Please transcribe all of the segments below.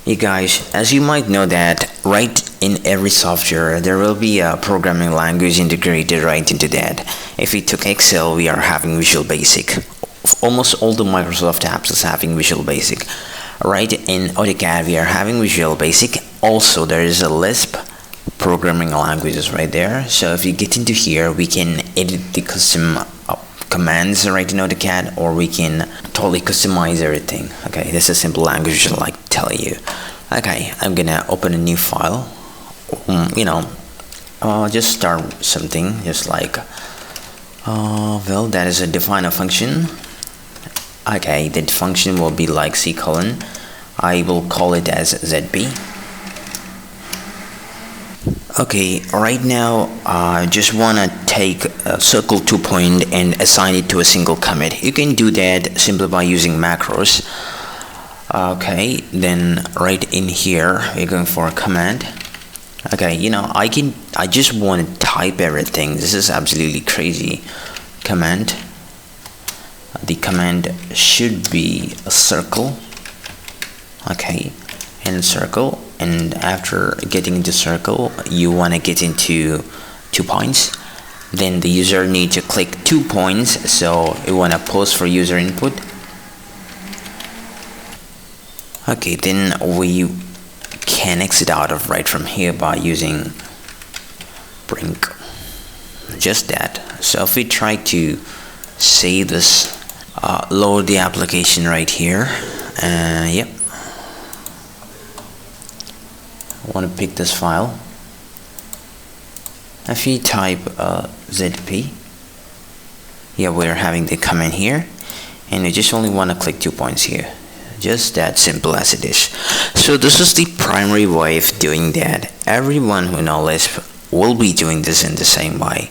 You guys, as you might know that right in every software there will be a programming language integrated right into that. If we took Excel, we are having Visual Basic. Almost all the Microsoft apps is having Visual Basic. Right in Autocad we are having Visual Basic. Also there is a Lisp programming languages right there. So if you get into here, we can edit the custom commands right in Autocad, or we can totally customize everything. Okay, this is a simple language just like tell you. Okay, I'm gonna open a new file. Just start something just like well, that is a define a function. Okay, that function will be like C colon. I will call it as ZP. Okay, right now I just want to take a circle 2 point and assign it to a single commit. You can do that simply by using macros. Okay, then right in here we're going for a command. Okay, I just want to type everything. This is absolutely crazy. Command. The command should be a circle. Okay, and circle. And after getting into circle, you want to get into 2 points. Then the user needs to click 2 points, so you want to pause for user input. Okay, then we can exit out of right from here by using brink. Just that. So if we try to save this, load the application right here. Yep. I want to pick this file. If you type ZP, yeah, we're having the command here, and you just only want to click 2 points here. Just that simple as it is. So this is the primary way of doing that. Everyone who knows Lisp will be doing this in the same way.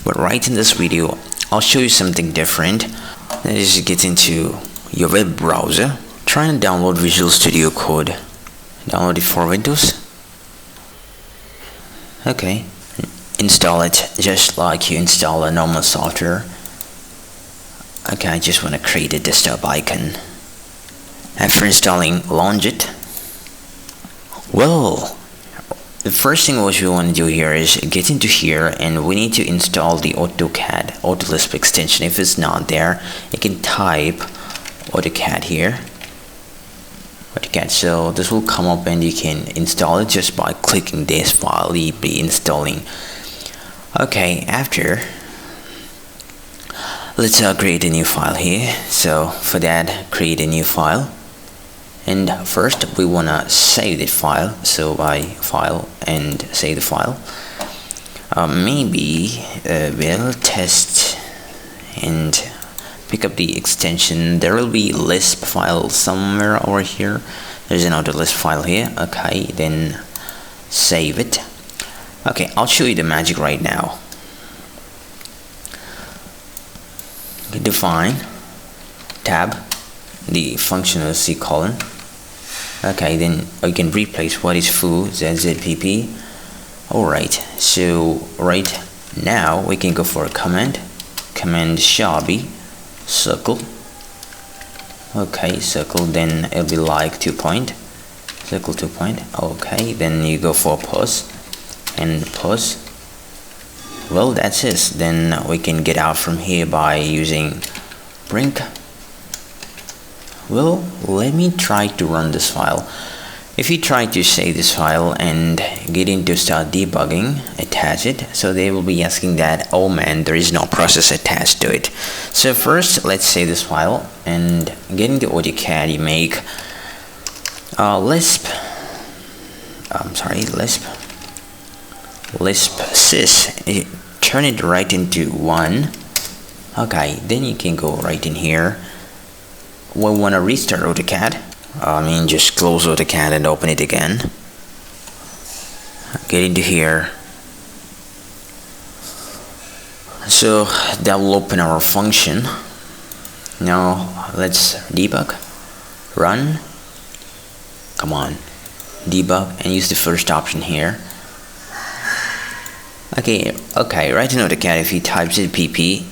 But right in this video, I'll show you something different. That is, you get into your web browser, try and download Visual Studio Code. Download it for Windows. Okay, install it just like you install a normal software. Okay, I just want to create a desktop icon. After installing, launch it. Well, the first thing what we want to do here is get into here, and we need to install the Autocad Autolisp extension. If it's not there, you can type Autocad here. Autocad, so this will come up and you can install it just by clicking this file you'll be installing. Okay, after, let's create a new file here. So for that, create a new file, and first we want to save the file. So by file and save the file. Maybe we'll test and pick up the extension. There will be Lisp file somewhere over here. There's an Autolisp file here. Okay, then save it. Okay, I'll show you the magic right now. Define tab the function of C colon. Okay, then you can replace what is foo ZZPP. Alright, so right now we can go for a command shall be circle. Okay, circle, then it'll be like 2 point, circle 2 point. Okay, then you go for pause and pause. Well, that's it. Then we can get out from here by using brink. Well, let me try to run this file. If you try to save this file and get into start debugging, attach it, so they will be asking that, oh man, there is no process attached to it. So first, let's save this file and get into Autocad. You make Lisp sys, turn it right into 1. Okay, then you can go right in here. We want to restart Autocad. Just close Autocad and open it again. Get into here. So that will open our function. Now let's debug, run. Come on, debug, and use the first option here. Okay, right in Autocad, if you type ZPP,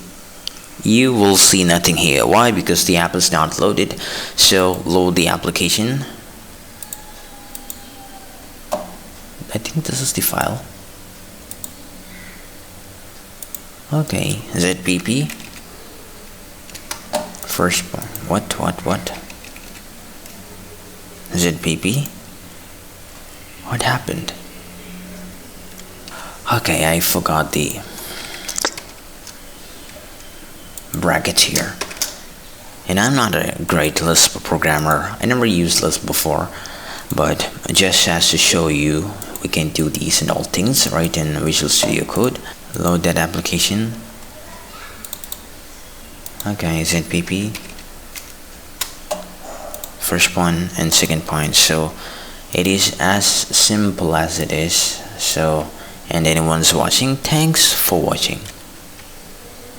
you will see nothing here. Why? Because the app is not loaded. So load the application. I think this is the file. Okay, ZPP. First, what? ZPP? What happened? Okay, I forgot the brackets here. And I'm not a great Lisp programmer. I never used Lisp before, but just as to show you, we can do these and all things right in Visual Studio Code. Load that application. Okay, ZPP. First point and second point. So it is as simple as it is. So, and anyone's watching, thanks for watching.